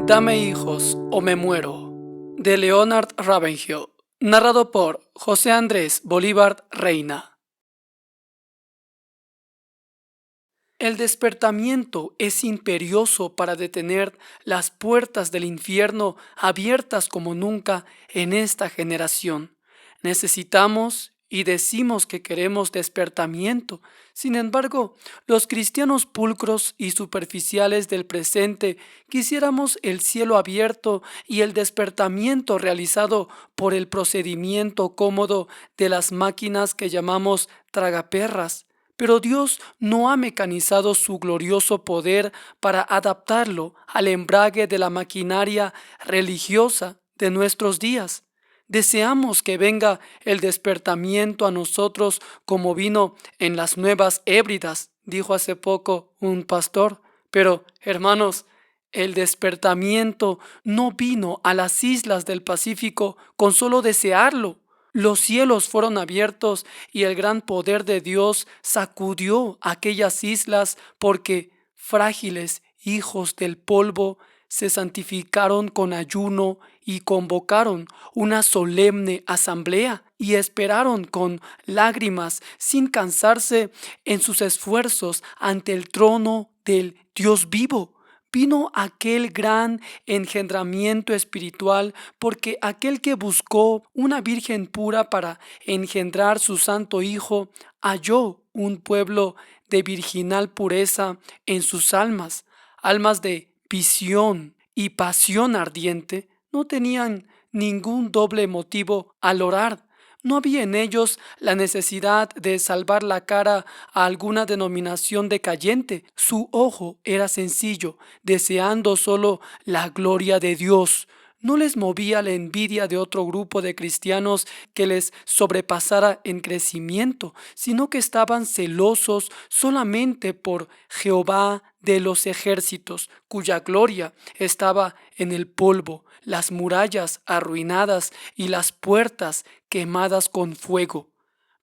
Dame hijos o me muero, de Leonard Ravenhill, narrado por José Andrés Bolívar Reina. El despertamiento es imperioso para detener las puertas del infierno abiertas como nunca en esta generación. Necesitamos y decimos que queremos despertamiento. Sin embargo, los cristianos pulcros y superficiales del presente quisiéramos el cielo abierto y el despertamiento realizado por el procedimiento cómodo de las máquinas que llamamos tragaperras. Pero Dios no ha mecanizado su glorioso poder para adaptarlo al embrague de la maquinaria religiosa de nuestros días. Deseamos que venga el despertamiento a nosotros como vino en las Nuevas Hébridas, dijo hace poco un pastor. Pero, hermanos, el despertamiento no vino a las islas del Pacífico con solo desearlo. Los cielos fueron abiertos y el gran poder de Dios sacudió aquellas islas porque, frágiles hijos del polvo, se santificaron con ayuno y convocaron una solemne asamblea y esperaron con lágrimas sin cansarse en sus esfuerzos ante el trono del Dios vivo. Vino aquel gran engendramiento espiritual porque aquel que buscó una virgen pura para engendrar su santo Hijo halló un pueblo de virginal pureza en sus almas, almas de visión y pasión ardiente. No tenían ningún doble motivo al orar. No había en ellos la necesidad de salvar la cara a alguna denominación decayente. Su ojo era sencillo, deseando solo la gloria de Dios. No les movía la envidia de otro grupo de cristianos que les sobrepasara en crecimiento, sino que estaban celosos solamente por Jehová de los ejércitos, cuya gloria estaba en el polvo, las murallas arruinadas y las puertas quemadas con fuego.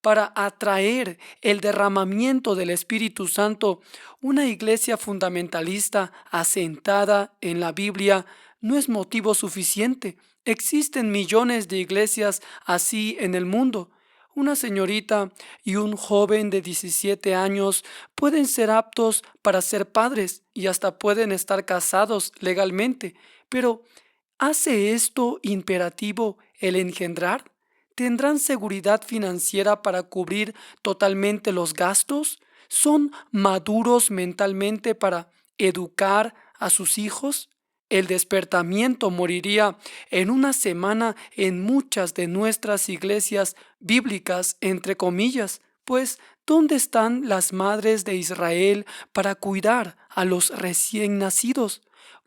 Para atraer el derramamiento del Espíritu Santo, una iglesia fundamentalista asentada en la Biblia no es motivo suficiente. Existen millones de iglesias así en el mundo. Una señorita y un joven de 17 años pueden ser aptos para ser padres y hasta pueden estar casados legalmente, pero ¿hace esto imperativo el engendrar? ¿Tendrán seguridad financiera para cubrir totalmente los gastos? ¿Son maduros mentalmente para educar a sus hijos? El despertamiento moriría en una semana en muchas de nuestras iglesias bíblicas, entre comillas, pues ¿dónde están las madres de Israel para cuidar a los recién nacidos?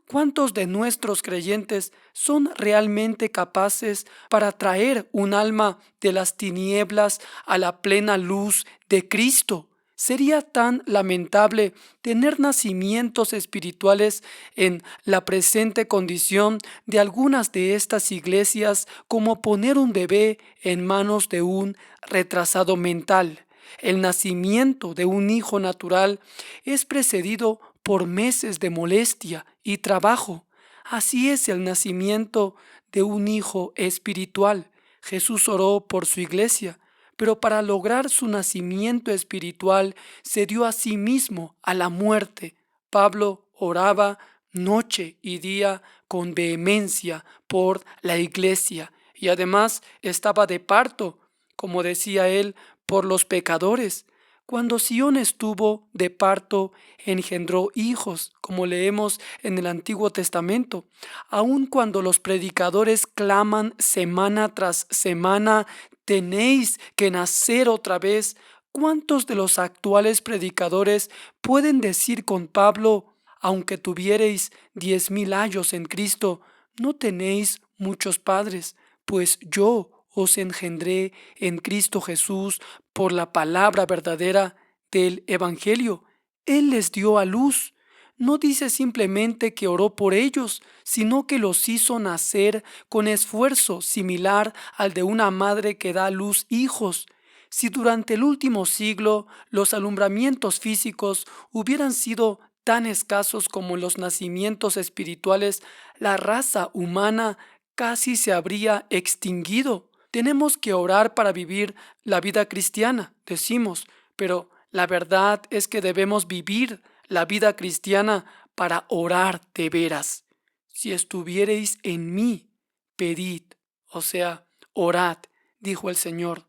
¿Cuántos de nuestros creyentes son realmente capaces para traer un alma de las tinieblas a la plena luz de Cristo? Sería tan lamentable tener nacimientos espirituales en la presente condición de algunas de estas iglesias como poner un bebé en manos de un retrasado mental. El nacimiento de un hijo natural es precedido por meses de molestia y trabajo. Así es el nacimiento de un hijo espiritual. Jesús oró por su iglesia, pero para lograr su nacimiento espiritual se dio a sí mismo a la muerte. Pablo oraba noche y día con vehemencia por la iglesia y además estaba de parto, como decía él, por los pecadores. Cuando Sión estuvo de parto, engendró hijos, como leemos en el Antiguo Testamento. Aun cuando los predicadores claman semana tras semana, tenéis que nacer otra vez, ¿cuántos de los actuales predicadores pueden decir con Pablo, aunque tuviereis 10,000 años en Cristo, no tenéis muchos padres, pues yo os engendré en Cristo Jesús por la palabra verdadera del Evangelio? Él les dio a luz. No dice simplemente que oró por ellos, sino que los hizo nacer con esfuerzo similar al de una madre que da a luz hijos. Si durante el último siglo los alumbramientos físicos hubieran sido tan escasos como los nacimientos espirituales, la raza humana casi se habría extinguido. Tenemos que orar para vivir la vida cristiana, decimos, pero la verdad es que debemos vivir la vida cristiana para orar de veras. Si estuviereis en mí, pedid, o sea, orad, dijo el Señor.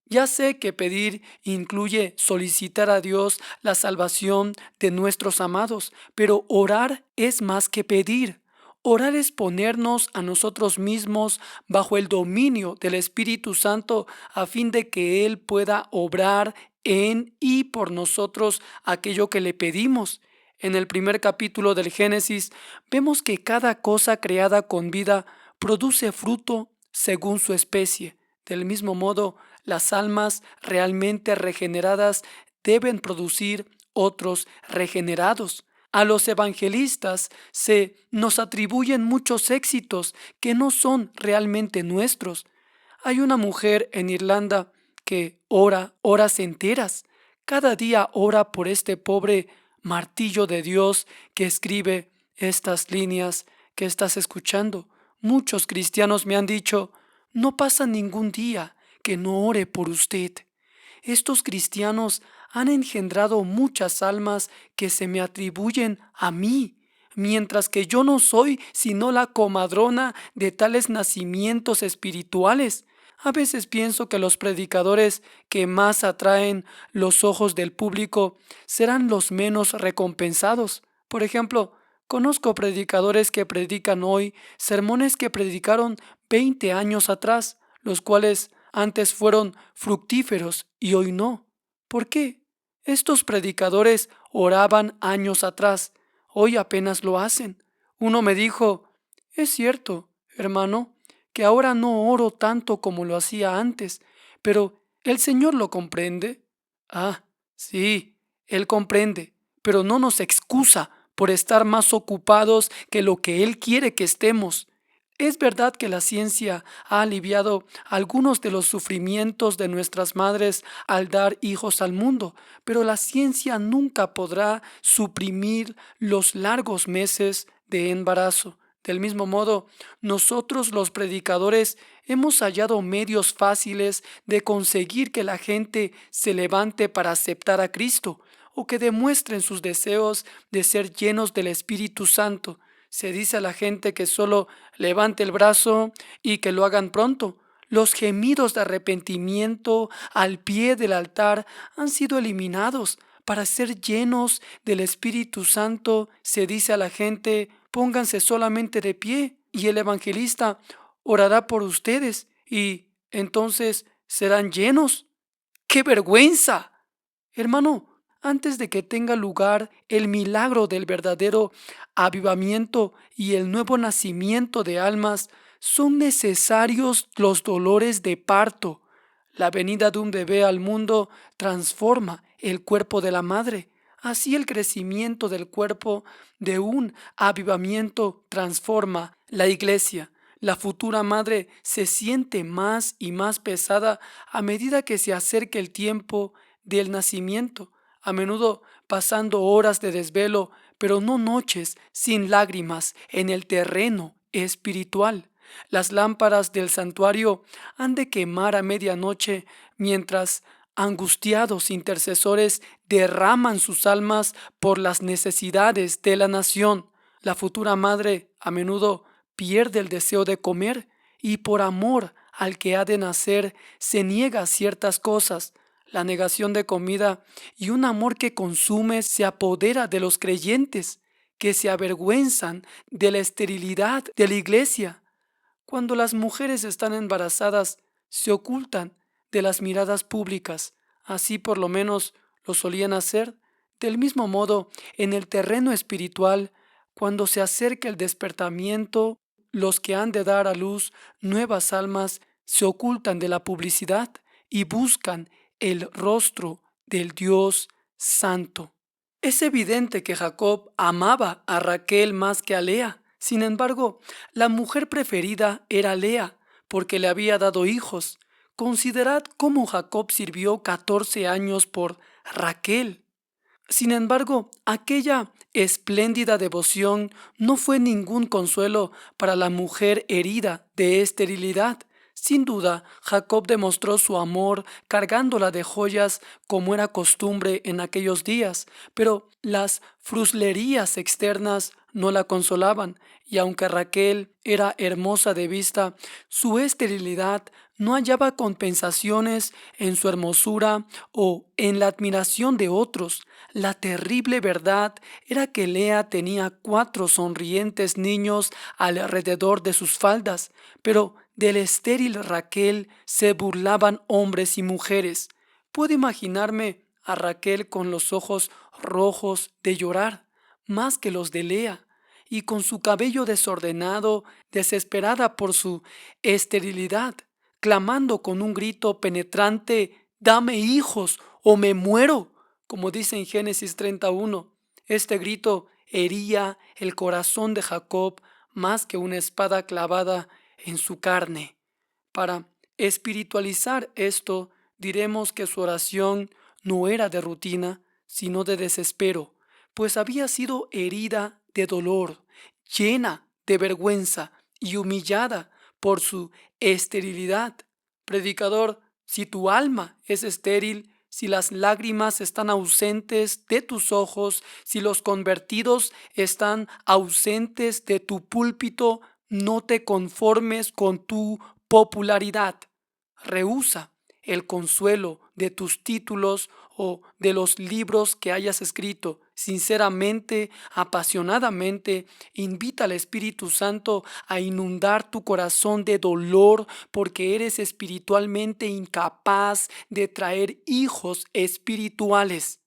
Ya sé que pedir incluye solicitar a Dios la salvación de nuestros amados, pero orar es más que pedir. Orar es ponernos a nosotros mismos bajo el dominio del Espíritu Santo a fin de que Él pueda obrar en y por nosotros aquello que le pedimos. En el primer capítulo del Génesis vemos que cada cosa creada con vida produce fruto según su especie. Del mismo modo, las almas realmente regeneradas deben producir otros regenerados. A los evangelistas se nos atribuyen muchos éxitos que no son realmente nuestros. Hay una mujer en Irlanda que ora horas enteras. Cada día ora por este pobre martillo de Dios que escribe estas líneas que estás escuchando. Muchos cristianos me han dicho, no pasa ningún día que no ore por usted. Estos cristianos han engendrado muchas almas que se me atribuyen a mí, mientras que yo no soy sino la comadrona de tales nacimientos espirituales. A veces pienso que los predicadores que más atraen los ojos del público serán los menos recompensados. Por ejemplo, conozco predicadores que predican hoy sermones que predicaron 20 años atrás, los cuales antes fueron fructíferos y hoy no. ¿Por qué? Estos predicadores oraban años atrás, hoy apenas lo hacen. Uno me dijo, es cierto, hermano, que ahora no oro tanto como lo hacía antes, pero ¿el Señor lo comprende? Ah, sí, Él comprende, pero no nos excusa por estar más ocupados que lo que Él quiere que estemos. Es verdad que la ciencia ha aliviado algunos de los sufrimientos de nuestras madres al dar hijos al mundo, pero la ciencia nunca podrá suprimir los largos meses de embarazo. Del mismo modo, nosotros los predicadores hemos hallado medios fáciles de conseguir que la gente se levante para aceptar a Cristo o que demuestren sus deseos de ser llenos del Espíritu Santo. Se dice a la gente que solo levante el brazo y que lo hagan pronto. Los gemidos de arrepentimiento al pie del altar han sido eliminados. Para ser llenos del Espíritu Santo, se dice a la gente, pónganse solamente de pie y el evangelista orará por ustedes y entonces serán llenos. ¡Qué vergüenza! Hermano, antes de que tenga lugar el milagro del verdadero avivamiento y el nuevo nacimiento de almas, son necesarios los dolores de parto. La venida de un bebé al mundo transforma el cuerpo de la madre. Así el crecimiento del cuerpo de un avivamiento transforma la iglesia. La futura madre se siente más y más pesada a medida que se acerca el tiempo del nacimiento, a menudo pasando horas de desvelo, pero no noches sin lágrimas en el terreno espiritual. Las lámparas del santuario han de quemar a medianoche mientras angustiados intercesores derraman sus almas por las necesidades de la nación. La futura madre a menudo pierde el deseo de comer y por amor al que ha de nacer se niega a ciertas cosas. La negación de comida y un amor que consume se apodera de los creyentes que se avergüenzan de la esterilidad de la iglesia. Cuando las mujeres están embarazadas, se ocultan de las miradas públicas. Así por lo menos lo solían hacer. Del mismo modo, en el terreno espiritual, cuando se acerca el despertamiento, los que han de dar a luz nuevas almas se ocultan de la publicidad y buscan el rostro del Dios Santo. Es evidente que Jacob amaba a Raquel más que a Lea. Sin embargo, la mujer preferida era Lea, porque le había dado hijos. Considerad cómo Jacob sirvió 14 años por Raquel. Sin embargo, aquella espléndida devoción no fue ningún consuelo para la mujer herida de esterilidad. Sin duda, Jacob demostró su amor cargándola de joyas como era costumbre en aquellos días, pero las fruslerías externas no la consolaban, y aunque Raquel era hermosa de vista, su esterilidad no hallaba compensaciones en su hermosura o en la admiración de otros. La terrible verdad era que Lea tenía 4 sonrientes niños alrededor de sus faldas, pero del estéril Raquel se burlaban hombres y mujeres. Puedo imaginarme a Raquel con los ojos rojos de llorar, más que los de Lea, y con su cabello desordenado, desesperada por su esterilidad, clamando con un grito penetrante: «Dame hijos o me muero», como dice en Génesis 31. Este grito hería el corazón de Jacob más que una espada clavada en su carne. Para espiritualizar esto, diremos que su oración no era de rutina, sino de desespero, pues había sido herida de dolor, llena de vergüenza y humillada por su esterilidad. Predicador, si tu alma es estéril, si las lágrimas están ausentes de tus ojos, si los convertidos están ausentes de tu púlpito, no te conformes con tu popularidad. Rehúsa el consuelo de tus títulos o de los libros que hayas escrito. Sinceramente, apasionadamente, invita al Espíritu Santo a inundar tu corazón de dolor porque eres espiritualmente incapaz de traer hijos espirituales.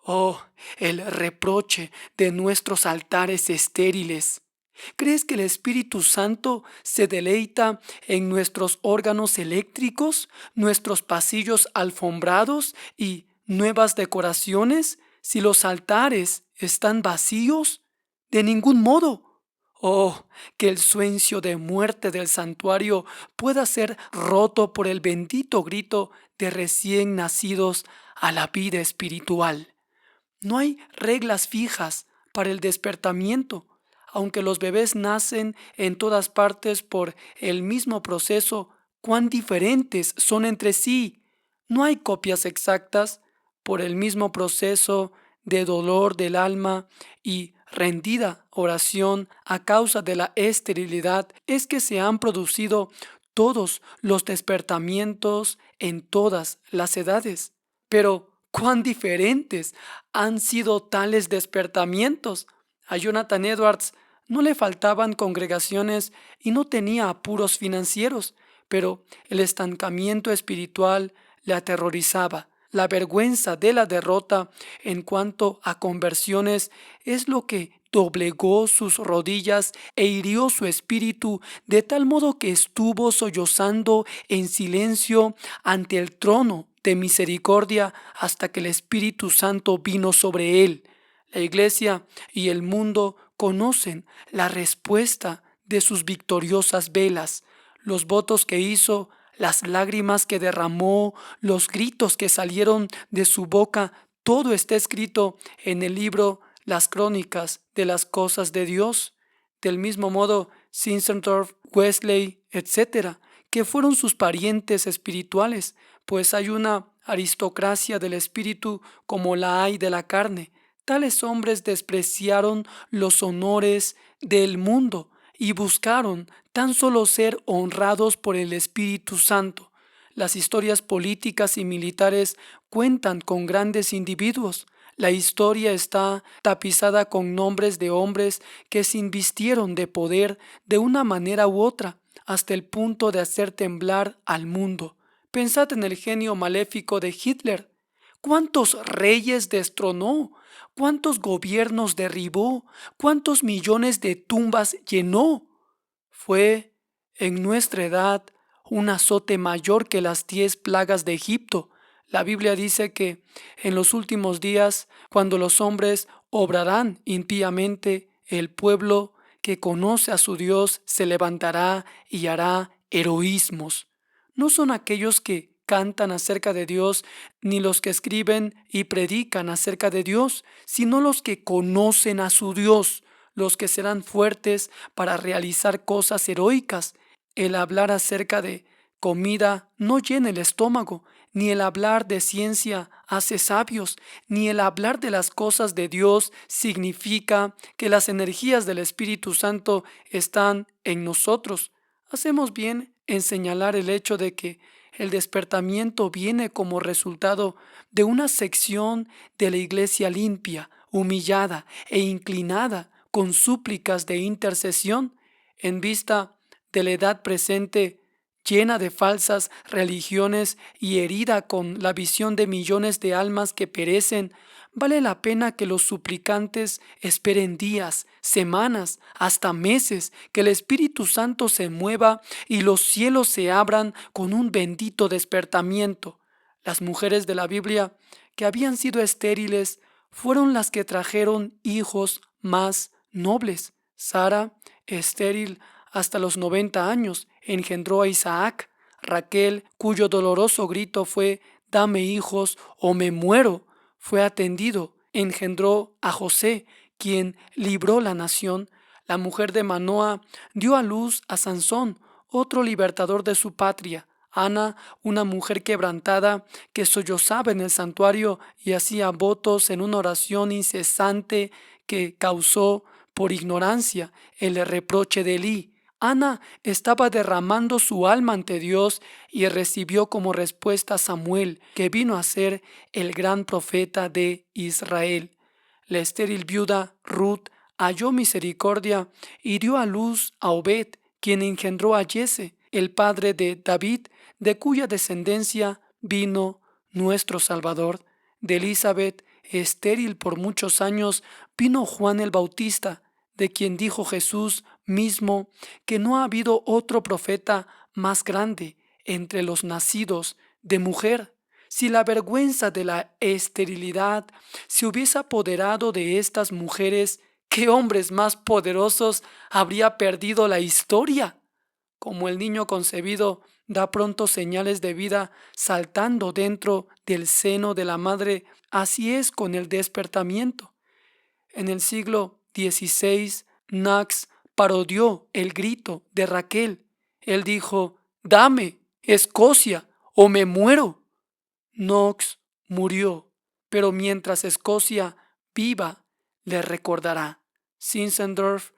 Oh, el reproche de nuestros altares estériles. ¿Crees que el Espíritu Santo se deleita en nuestros órganos eléctricos, nuestros pasillos alfombrados y nuevas decoraciones si los altares están vacíos? De ningún modo. Oh, que el sueño de muerte del santuario pueda ser roto por el bendito grito de recién nacidos a la vida espiritual. No hay reglas fijas para el despertamiento. Aunque los bebés nacen en todas partes por el mismo proceso, cuán diferentes son entre sí. No hay copias exactas. Por el mismo proceso de dolor del alma y rendida oración a causa de la esterilidad es que se han producido todos los despertamientos en todas las edades. Pero cuán diferentes han sido tales despertamientos. A Jonathan Edwards no le faltaban congregaciones y no tenía apuros financieros, pero el estancamiento espiritual le aterrorizaba. La vergüenza de la derrota en cuanto a conversiones es lo que doblegó sus rodillas e hirió su espíritu de tal modo que estuvo sollozando en silencio ante el trono de misericordia hasta que el Espíritu Santo vino sobre él. La iglesia y el mundo conocen la respuesta de sus victoriosas velas, los votos que hizo, las lágrimas que derramó, los gritos que salieron de su boca. Todo está escrito en el libro Las Crónicas de las Cosas de Dios. Del mismo modo, Zinzendorf, Wesley, etcétera, que fueron sus parientes espirituales, pues hay una aristocracia del espíritu como la hay de la carne. Tales hombres despreciaron los honores del mundo y buscaron tan solo ser honrados por el Espíritu Santo. Las historias políticas y militares cuentan con grandes individuos. La historia está tapizada con nombres de hombres que se invistieron de poder de una manera u otra, hasta el punto de hacer temblar al mundo. Pensad en el genio maléfico de Hitler. ¿Cuántos reyes destronó? ¿Cuántos gobiernos derribó? ¿Cuántos millones de tumbas llenó? Fue, en nuestra edad, un azote mayor que las 10 plagas de Egipto. La Biblia dice que en los últimos días, cuando los hombres obrarán impíamente, el pueblo que conoce a su Dios se levantará y hará heroísmos. No son aquellos que cantan acerca de Dios, ni los que escriben y predican acerca de Dios, sino los que conocen a su Dios, los que serán fuertes para realizar cosas heroicas. El hablar acerca de comida no llena el estómago, ni el hablar de ciencia hace sabios, ni el hablar de las cosas de Dios significa que las energías del Espíritu Santo están en nosotros. Hacemos bien en señalar el hecho de que el despertamiento viene como resultado de una sección de la iglesia limpia, humillada e inclinada con súplicas de intercesión en vista de la edad presente llena de falsas religiones y herida con la visión de millones de almas que perecen. Vale la pena que los suplicantes esperen días, semanas, hasta meses, que el Espíritu Santo se mueva y los cielos se abran con un bendito despertamiento. Las mujeres de la Biblia que habían sido estériles fueron las que trajeron hijos más nobles. Sara, estéril hasta los 90 años, engendró a Isaac. Raquel, cuyo doloroso grito fue «Dame hijos o me muero», fue atendido, engendró a José, quien libró la nación. La mujer de Manoa dio a luz a Sansón, otro libertador de su patria. Ana, una mujer quebrantada que sollozaba en el santuario y hacía votos en una oración incesante que causó por ignorancia el reproche de Elí. Ana estaba derramando su alma ante Dios y recibió como respuesta a Samuel, que vino a ser el gran profeta de Israel. La estéril viuda Ruth halló misericordia y dio a luz a Obed, quien engendró a Jesse, el padre de David, de cuya descendencia vino nuestro Salvador. De Elizabeth, estéril por muchos años, vino Juan el Bautista, de quien dijo Jesús mismo que no ha habido otro profeta más grande entre los nacidos de mujer. Si la vergüenza de la esterilidad se hubiese apoderado de estas mujeres, ¿qué hombres más poderosos habría perdido la historia? Como el niño concebido da pronto señales de vida saltando dentro del seno de la madre, así es con el despertamiento. En el siglo XVI, Knox parodió el grito de Raquel. Él dijo: «Dame, Escocia, o me muero». Knox murió, pero mientras Escocia viva, le recordará. Zinzendorf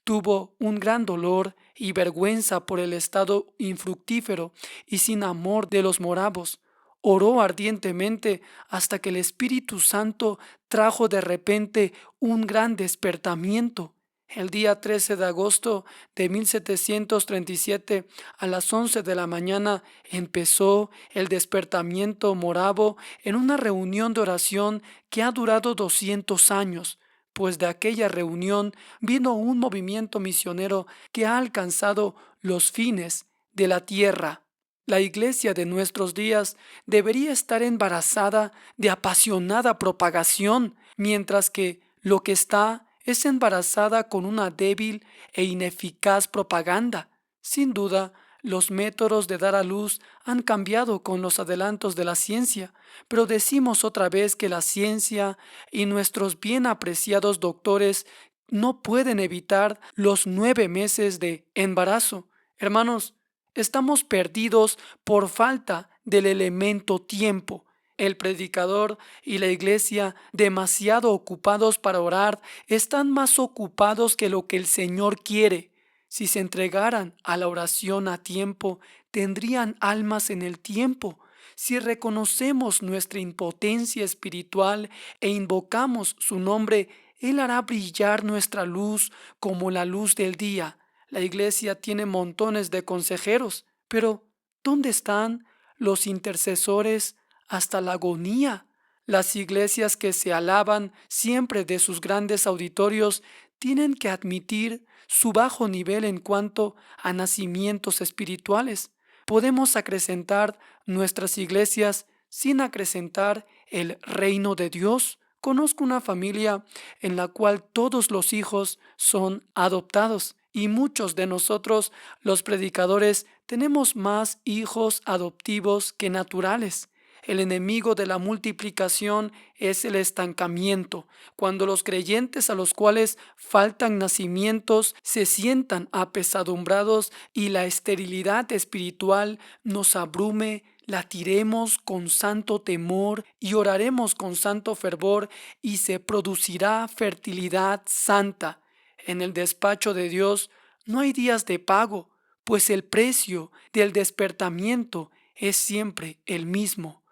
tuvo un gran dolor y vergüenza por el estado infructífero y sin amor de los moravos. Oró ardientemente hasta que el Espíritu Santo trajo de repente un gran despertamiento. El día 13 de agosto de 1737, a las 11 de la mañana, empezó el despertamiento moravo en una reunión de oración que ha durado 200 años. Pues de aquella reunión vino un movimiento misionero que ha alcanzado los fines de la tierra. La iglesia de nuestros días debería estar embarazada de apasionada propagación, mientras que lo que está es embarazada con una débil e ineficaz propaganda. Sin duda, los métodos de dar a luz han cambiado con los adelantos de la ciencia, pero decimos otra vez que la ciencia y nuestros bien apreciados doctores no pueden evitar los 9 meses de embarazo. Hermanos, estamos perdidos por falta del elemento tiempo. El predicador y la iglesia, demasiado ocupados para orar, están más ocupados que lo que el Señor quiere. Si se entregaran a la oración a tiempo, tendrían almas en el tiempo. Si reconocemos nuestra impotencia espiritual e invocamos su nombre, Él hará brillar nuestra luz como la luz del día. La iglesia tiene montones de consejeros, pero ¿dónde están los intercesores hasta la agonía? Las iglesias que se alaban siempre de sus grandes auditorios tienen que admitir su bajo nivel en cuanto a nacimientos espirituales. Podemos acrecentar nuestras iglesias sin acrecentar el reino de Dios. Conozco una familia en la cual todos los hijos son adoptados y muchos de nosotros, los predicadores, tenemos más hijos adoptivos que naturales. El enemigo de la multiplicación es el estancamiento, cuando los creyentes a los cuales faltan nacimientos se sientan apesadumbrados y la esterilidad espiritual nos abrume, la tiremos con santo temor y oraremos con santo fervor y se producirá fertilidad santa. En el despacho de Dios no hay días de pago, pues el precio del despertamiento es siempre el mismo: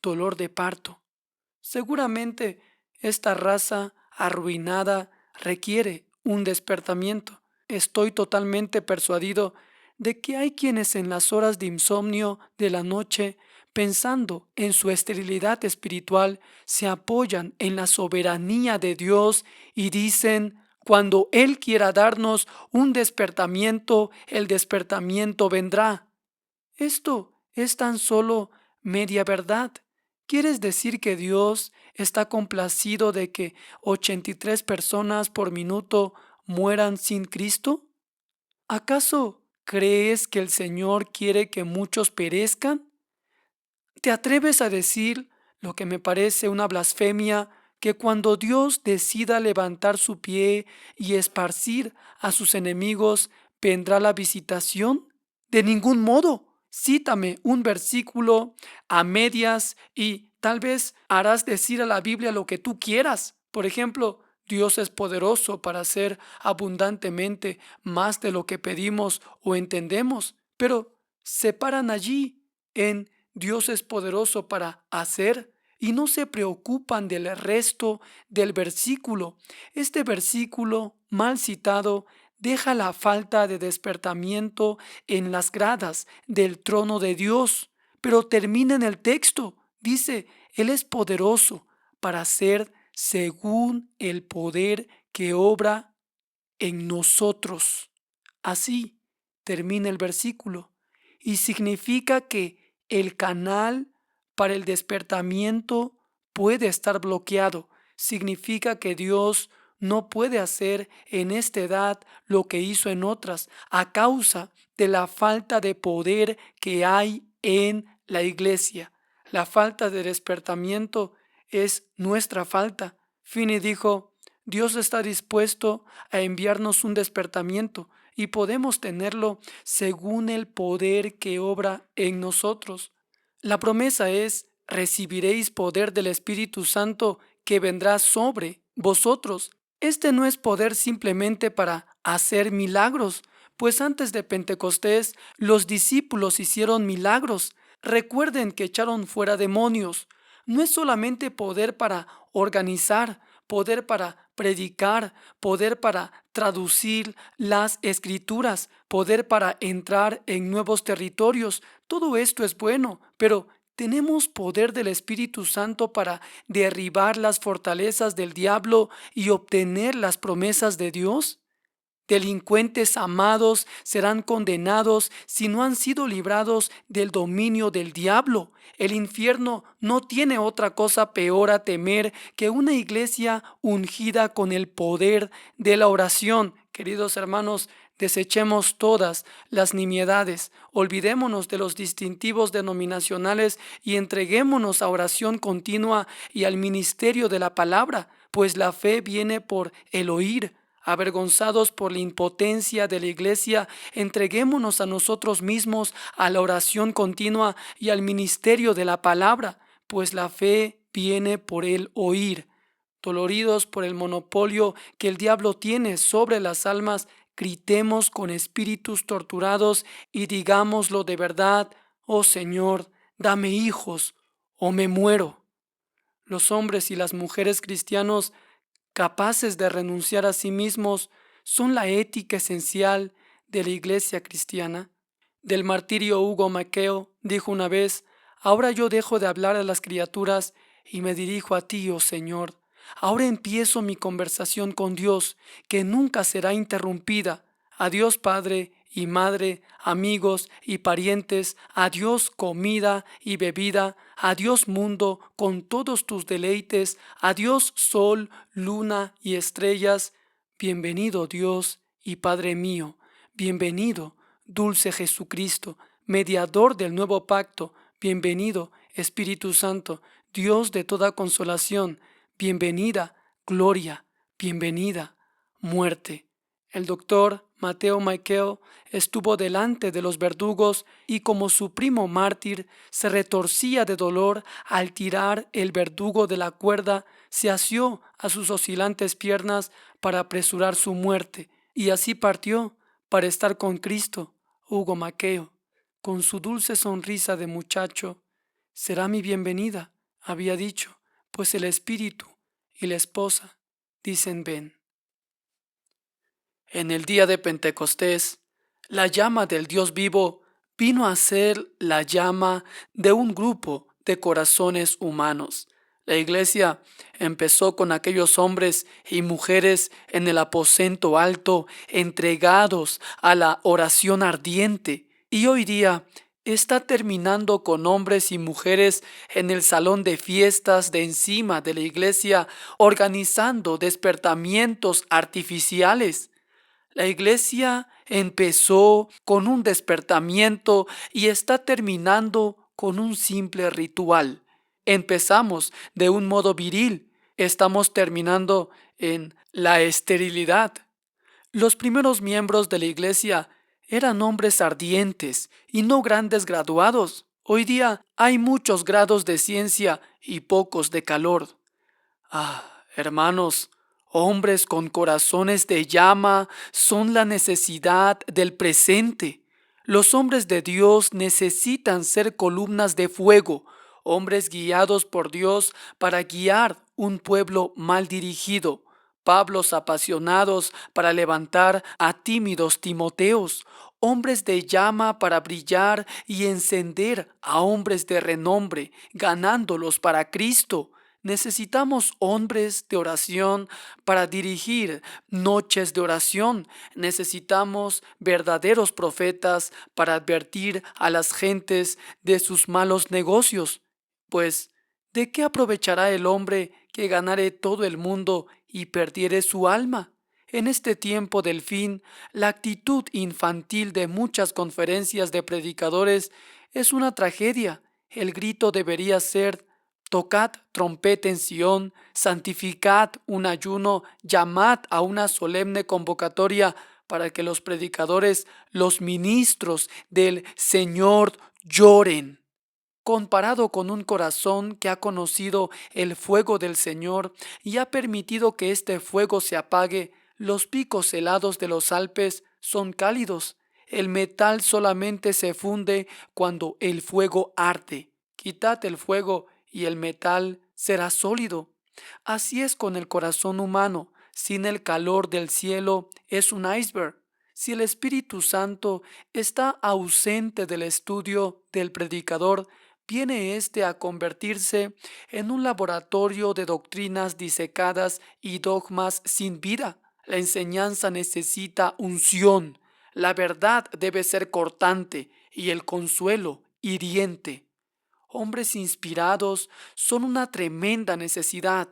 dolor de parto. Seguramente esta raza arruinada requiere un despertamiento. Estoy totalmente persuadido de que hay quienes en las horas de insomnio de la noche, pensando en su esterilidad espiritual, se apoyan en la soberanía de Dios y dicen: cuando Él quiera darnos un despertamiento, el despertamiento vendrá. Esto es tan solo media verdad. ¿Quieres decir que Dios está complacido de que 83 personas por minuto mueran sin Cristo? ¿Acaso crees que el Señor quiere que muchos perezcan? ¿Te atreves a decir, lo que me parece una blasfemia, que cuando Dios decida levantar su pie y esparcir a sus enemigos, vendrá la visitación? De ningún modo. Cítame un versículo a medias y tal vez harás decir a la Biblia lo que tú quieras. Por ejemplo, Dios es poderoso para hacer abundantemente más de lo que pedimos o entendemos, pero se paran allí en Dios es poderoso para hacer y no se preocupan del resto del versículo. Este versículo mal citado deja la falta de despertamiento en las gradas del trono de Dios, pero termina en el texto. Dice: Él es poderoso para hacer según el poder que obra en nosotros. Así termina el versículo y significa que el canal para el despertamiento puede estar bloqueado. Significa que Dios no puede hacer en esta edad lo que hizo en otras a causa de la falta de poder que hay en la iglesia. La falta de despertamiento es nuestra falta. Finney dijo: Dios está dispuesto a enviarnos un despertamiento y podemos tenerlo según el poder que obra en nosotros. La promesa es: recibiréis poder del Espíritu Santo que vendrá sobre vosotros. Este no es poder simplemente para hacer milagros, pues antes de Pentecostés los discípulos hicieron milagros. Recuerden que echaron fuera demonios. No es solamente poder para organizar, poder para predicar, poder para traducir las escrituras, poder para entrar en nuevos territorios. Todo esto es bueno, pero ¿tenemos poder del Espíritu Santo para derribar las fortalezas del diablo y obtener las promesas de Dios? Delincuentes amados serán condenados si no han sido librados del dominio del diablo. El infierno no tiene otra cosa peor a temer que una iglesia ungida con el poder de la oración. Queridos hermanos, desechemos todas las nimiedades, olvidémonos de los distintivos denominacionales y entreguémonos a oración continua y al ministerio de la palabra, pues la fe viene por el oír. Avergonzados por la impotencia de la iglesia, entreguémonos a nosotros mismos a la oración continua y al ministerio de la palabra, pues la fe viene por el oír. Doloridos por el monopolio que el diablo tiene sobre las almas, gritemos con espíritus torturados y digámoslo de verdad: oh Señor, dame hijos o me muero. Los hombres y las mujeres cristianos capaces de renunciar a sí mismos son la ética esencial de la iglesia cristiana. Del martirio Hugo Maqueo dijo una vez: ahora yo dejo de hablar a las criaturas y me dirijo a ti, oh Señor. Ahora empiezo mi conversación con Dios, que nunca será interrumpida. Adiós Padre y Madre, amigos y parientes, adiós comida y bebida, adiós mundo con todos tus deleites, adiós sol, luna y estrellas. Bienvenido Dios y Padre mío, bienvenido dulce Jesucristo, mediador del nuevo pacto, bienvenido, Espíritu Santo, Dios de toda consolación, bienvenida, gloria, bienvenida, muerte. El doctor Mateo Michael estuvo delante de los verdugos y como su primo mártir se retorcía de dolor al tirar el verdugo de la cuerda, se asió a sus oscilantes piernas para apresurar su muerte y así partió para estar con Cristo. Hugo Maqueo, con su dulce sonrisa de muchacho, será mi bienvenida, había dicho, pues el espíritu y la esposa dicen ven. En el día de Pentecostés, la llama del Dios vivo vino a ser la llama de un grupo de corazones humanos. La iglesia empezó con aquellos hombres y mujeres en el aposento alto, entregados a la oración ardiente, y hoy día está terminando con hombres y mujeres en el salón de fiestas de encima de la iglesia, organizando despertamientos artificiales. La iglesia empezó con un despertamiento y está terminando con un simple ritual. Empezamos de un modo viril, estamos terminando en la esterilidad. Los primeros miembros de la iglesia eran hombres ardientes y no grandes graduados. Hoy día hay muchos grados de ciencia y pocos de calor. Hermanos, hombres con corazones de llama son la necesidad del presente. Los hombres de Dios necesitan ser columnas de fuego, hombres guiados por Dios para guiar un pueblo mal dirigido, Pablos apasionados para levantar a tímidos Timoteos, hombres de llama para brillar y encender a hombres de renombre, ganándolos para Cristo. Necesitamos hombres de oración para dirigir noches de oración. Necesitamos verdaderos profetas para advertir a las gentes de sus malos negocios. Pues, ¿de qué aprovechará el hombre que ganare todo el mundo y perdiere su alma? En este tiempo del fin, la actitud infantil de muchas conferencias de predicadores es una tragedia. El grito debería ser: tocad trompeta en Sión, santificad un ayuno, llamad a una solemne convocatoria para que los predicadores, los ministros del Señor lloren. Comparado con un corazón que ha conocido el fuego del Señor y ha permitido que este fuego se apague, los picos helados de los Alpes son cálidos. El metal solamente se funde cuando el fuego arde. Quitad el fuego y el metal será sólido. Así es con el corazón humano. Sin el calor del cielo es un iceberg. Si el Espíritu Santo está ausente del estudio del predicador, viene éste a convertirse en un laboratorio de doctrinas disecadas y dogmas sin vida. La enseñanza necesita unción, la verdad debe ser cortante y el consuelo hiriente. Hombres inspirados son una tremenda necesidad.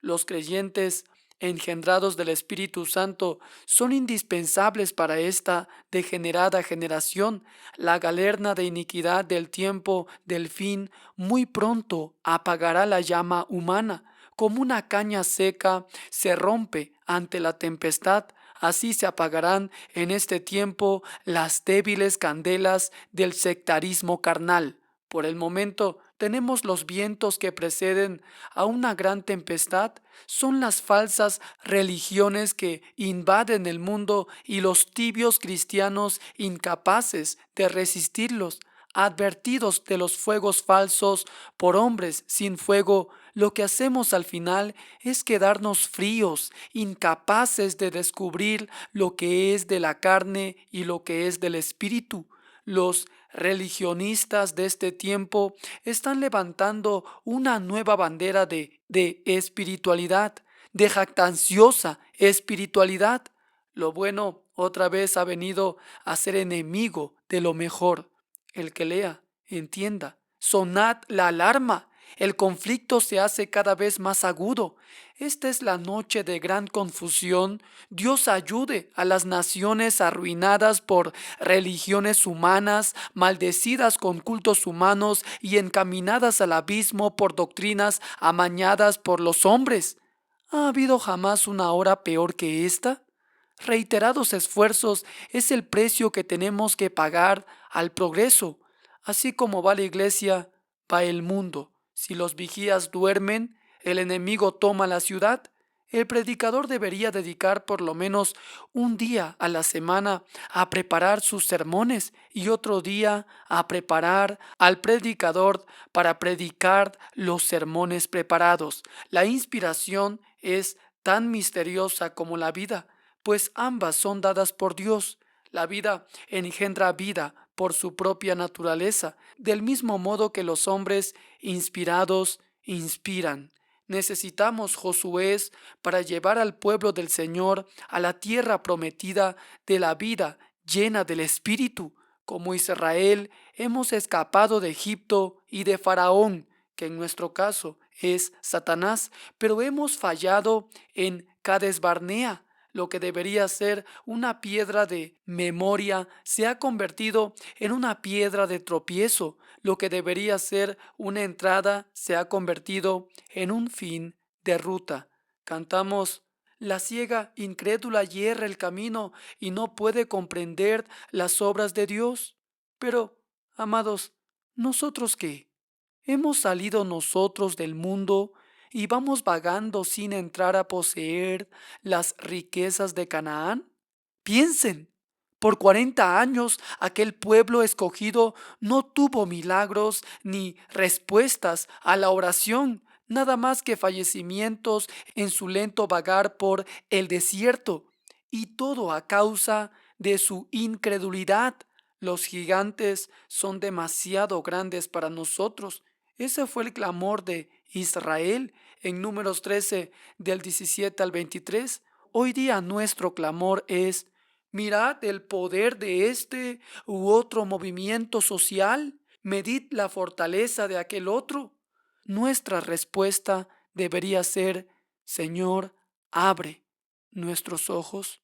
Los creyentes engendrados del Espíritu Santo son indispensables para esta degenerada generación. La galerna de iniquidad del tiempo del fin muy pronto apagará la llama humana. Como una caña seca se rompe ante la tempestad, así se apagarán en este tiempo las débiles candelas del sectarismo carnal. Por el momento tenemos los vientos que preceden a una gran tempestad, son las falsas religiones que invaden el mundo y los tibios cristianos incapaces de resistirlos, advertidos de los fuegos falsos por hombres sin fuego. Lo que hacemos al final es quedarnos fríos, incapaces de descubrir lo que es de la carne y lo que es del espíritu. Los religionistas de este tiempo están levantando una nueva bandera de espiritualidad, de jactanciosa espiritualidad. Lo bueno otra vez ha venido a ser enemigo de lo mejor. El que lea, entienda. Sonad la alarma. El conflicto se hace cada vez más agudo. Esta es la noche de gran confusión. Dios ayude a las naciones arruinadas por religiones humanas, maldecidas con cultos humanos y encaminadas al abismo por doctrinas amañadas por los hombres. ¿Ha habido jamás una hora peor que esta? Reiterados esfuerzos es el precio que tenemos que pagar al progreso. Así como va la iglesia, va el mundo. Si los vigías duermen, el enemigo toma la ciudad. El predicador debería dedicar por lo menos un día a la semana a preparar sus sermones y otro día a preparar al predicador para predicar los sermones preparados. La inspiración es tan misteriosa como la vida, pues ambas son dadas por Dios. La vida engendra vida por su propia naturaleza, del mismo modo que los hombres inspirados inspiran. Necesitamos Josués para llevar al pueblo del Señor a la tierra prometida de la vida llena del Espíritu. Como Israel, hemos escapado de Egipto y de Faraón, que en nuestro caso es Satanás, pero hemos fallado en Cades Barnea. Lo que debería ser una piedra de memoria se ha convertido en una piedra de tropiezo. Lo que debería ser una entrada se ha convertido en un fin de ruta. Cantamos: la ciega incrédula hierra el camino y no puede comprender las obras de Dios. Pero, amados, ¿nosotros qué? ¿Hemos salido nosotros del mundo y vamos vagando sin entrar a poseer las riquezas de Canaán? Piensen, por 40 años aquel pueblo escogido no tuvo milagros ni respuestas a la oración, nada más que fallecimientos en su lento vagar por el desierto, y todo a causa de su incredulidad. Los gigantes son demasiado grandes para nosotros. Ese fue el clamor de Israel en Números 13 del 17 al 23. Hoy día nuestro clamor es: mirad el poder de este u otro movimiento social, medid la fortaleza de aquel otro. Nuestra respuesta debería ser: Señor, abre nuestros ojos.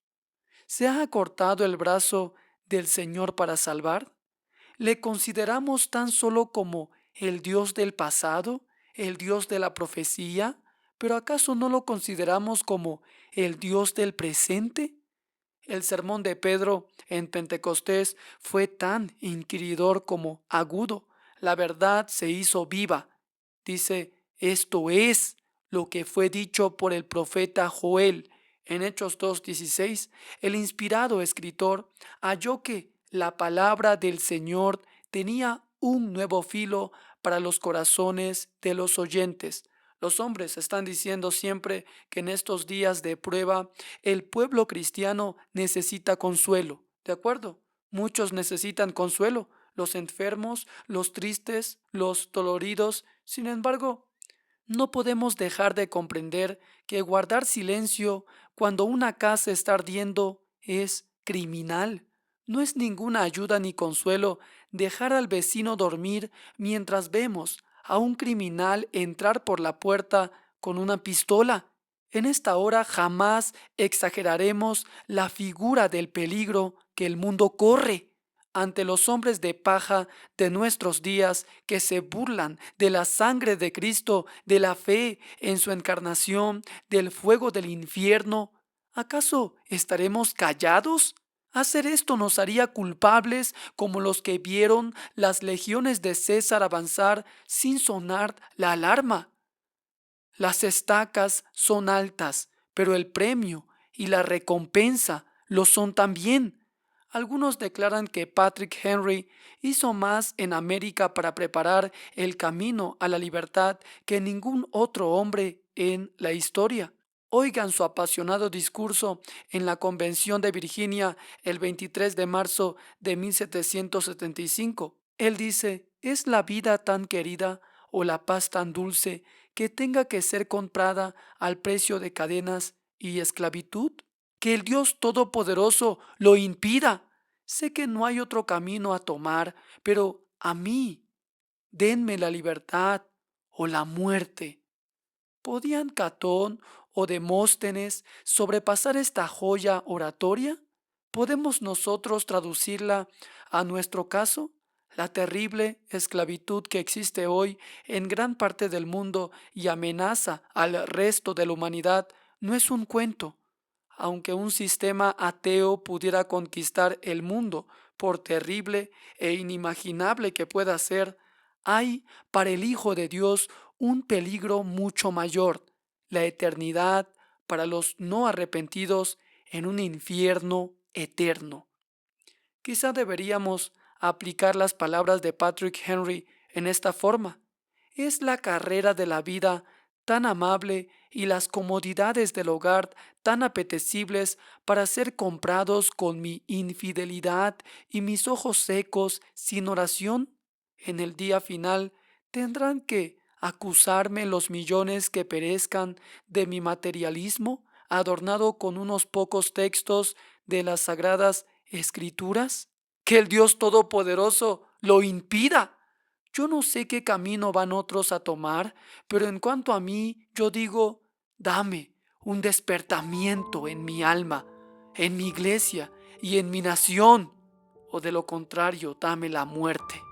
¿Se ha acortado el brazo del Señor para salvar? ¿Le consideramos tan solo como el Dios del pasado, el Dios de la profecía? ¿Pero acaso no lo consideramos como el Dios del presente? El sermón de Pedro en Pentecostés fue tan inquiridor como agudo. La verdad se hizo viva. Dice: esto es lo que fue dicho por el profeta Joel. En Hechos 2:16, el inspirado escritor halló que la palabra del Señor tenía un nuevo filo para los corazones de los oyentes. Los hombres están diciendo siempre que en estos días de prueba el pueblo cristiano necesita consuelo, ¿de acuerdo? Muchos necesitan consuelo, los enfermos, los tristes, los doloridos. Sin embargo, no podemos dejar de comprender que guardar silencio cuando una casa está ardiendo es criminal. No es ninguna ayuda ni consuelo dejar al vecino dormir mientras vemos a un criminal entrar por la puerta con una pistola. En esta hora jamás exageraremos la figura del peligro que el mundo corre ante los hombres de paja de nuestros días que se burlan de la sangre de Cristo, de la fe en su encarnación, del fuego del infierno. ¿Acaso estaremos callados? Hacer esto nos haría culpables como los que vieron las legiones de César avanzar sin sonar la alarma. Las estacas son altas, pero el premio y la recompensa lo son también. Algunos declaran que Patrick Henry hizo más en América para preparar el camino a la libertad que ningún otro hombre en la historia. Oigan su apasionado discurso en la Convención de Virginia el 23 de marzo de 1775. Él dice: ¿es la vida tan querida o la paz tan dulce que tenga que ser comprada al precio de cadenas y esclavitud? Que el Dios Todopoderoso lo impida. Sé que no hay otro camino a tomar, pero a mí, denme la libertad o la muerte. ¿Podían Catón o Demóstenes sobrepasar esta joya oratoria? ¿Podemos nosotros traducirla a nuestro caso? La terrible esclavitud que existe hoy en gran parte del mundo y amenaza al resto de la humanidad no es un cuento. Aunque un sistema ateo pudiera conquistar el mundo, por terrible e inimaginable que pueda ser, hay para el Hijo de Dios un peligro mucho mayor, la eternidad para los no arrepentidos en un infierno eterno. Quizá deberíamos aplicar las palabras de Patrick Henry en esta forma. Es la carrera de la vida tan amable y las comodidades del hogar tan apetecibles para ser comprados con mi infidelidad y mis ojos secos sin oración. En el día final tendrán que acusarme los millones que perezcan de mi materialismo, adornado con unos pocos textos de las sagradas escrituras. Que el Dios Todopoderoso lo impida. Yo no sé qué camino van otros a tomar, pero en cuanto a mí, yo digo, dame un despertamiento en mi alma, en mi iglesia y en mi nación, o de lo contrario, dame la muerte.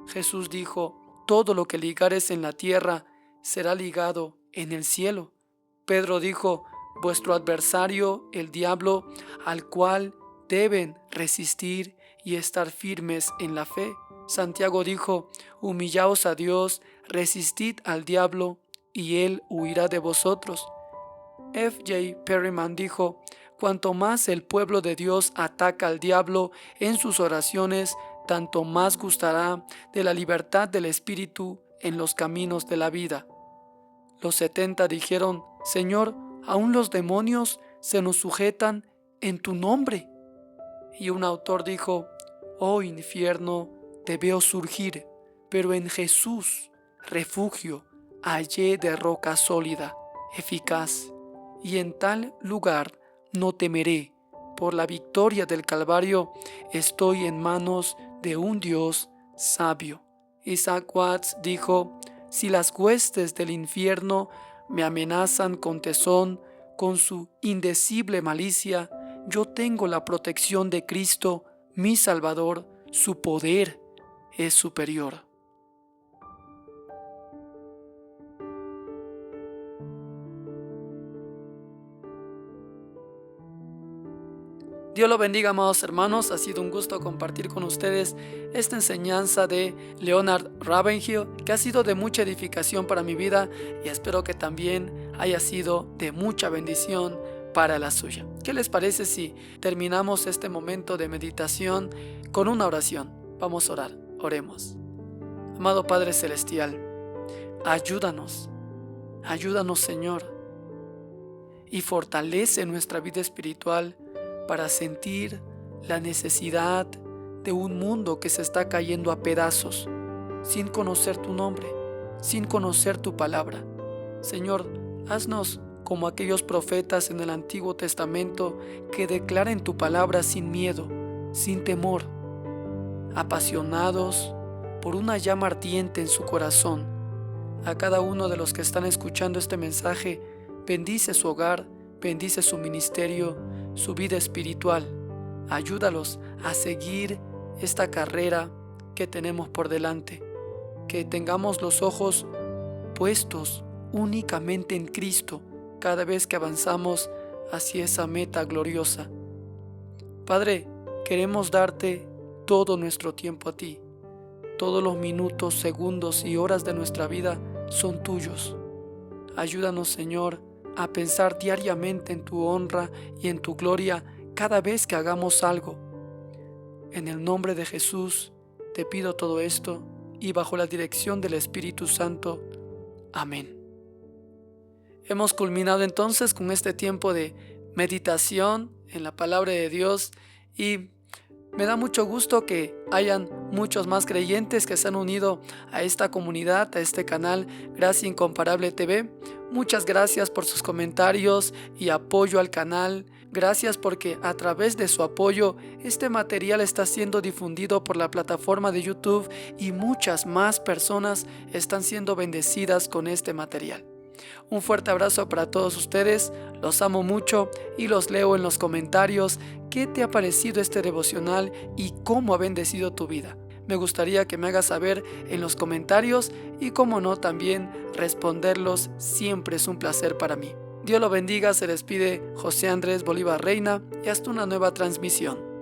Jesús dijo, todo lo que ligares en la tierra será ligado en el cielo. Pedro dijo, vuestro adversario, el diablo, al cual deben resistir y estar firmes en la fe. Santiago dijo, humillaos a Dios, resistid al diablo, y él huirá de vosotros. F. J. Perryman dijo, cuanto más el pueblo de Dios ataca al diablo en sus oraciones, tanto más gustará de la libertad del Espíritu en los caminos de la vida. Los 70 dijeron, Señor, aún los demonios se nos sujetan en tu nombre. Y un autor dijo, oh infierno, te veo surgir, pero en Jesús, refugio, hallé de roca sólida, eficaz, y en tal lugar no temeré. Por la victoria del Calvario estoy en manos de un Dios sabio. Isaac Watts dijo, si las huestes del infierno me amenazan con tesón, con su indecible malicia, yo tengo la protección de Cristo, mi Salvador, su poder es superior. Dios lo bendiga, amados hermanos. Ha sido un gusto compartir con ustedes esta enseñanza de Leonard Ravenhill, que ha sido de mucha edificación para mi vida y espero que también haya sido de mucha bendición para la suya. ¿Qué les parece si terminamos este momento de meditación con una oración? Vamos a orar. Oremos. Amado Padre Celestial, ayúdanos, Señor, y fortalece nuestra vida espiritual para sentir la necesidad de un mundo que se está cayendo a pedazos, sin conocer tu nombre, sin conocer tu palabra. Señor, haznos como aquellos profetas en el Antiguo Testamento que declaren tu palabra sin miedo, sin temor, apasionados por una llama ardiente en su corazón. A cada uno de los que están escuchando este mensaje, bendice su hogar, bendice su ministerio, su vida espiritual. Ayúdalos a seguir esta carrera que tenemos por delante. Que tengamos los ojos puestos únicamente en Cristo cada vez que avanzamos hacia esa meta gloriosa. Padre, queremos darte todo nuestro tiempo a ti. Todos los minutos, segundos y horas de nuestra vida son tuyos. Ayúdanos, Señor, a pensar diariamente en tu honra y en tu gloria cada vez que hagamos algo. En el nombre de Jesús te pido todo esto y bajo la dirección del Espíritu Santo. Amén. Hemos culminado entonces con este tiempo de meditación en la palabra de Dios y me da mucho gusto que hayan muchos más creyentes que se han unido a esta comunidad, a este canal Gracia Incomparable TV. Muchas gracias por sus comentarios y apoyo al canal. Gracias porque a través de su apoyo, este material está siendo difundido por la plataforma de YouTube y muchas más personas están siendo bendecidas con este material. Un fuerte abrazo para todos ustedes, los amo mucho y los leo en los comentarios qué te ha parecido este devocional y cómo ha bendecido tu vida. Me gustaría que me hagas saber en los comentarios y, como no, también responderlos siempre es un placer para mí. Dios lo bendiga, se despide José Andrés Bolívar Reina y hasta una nueva transmisión.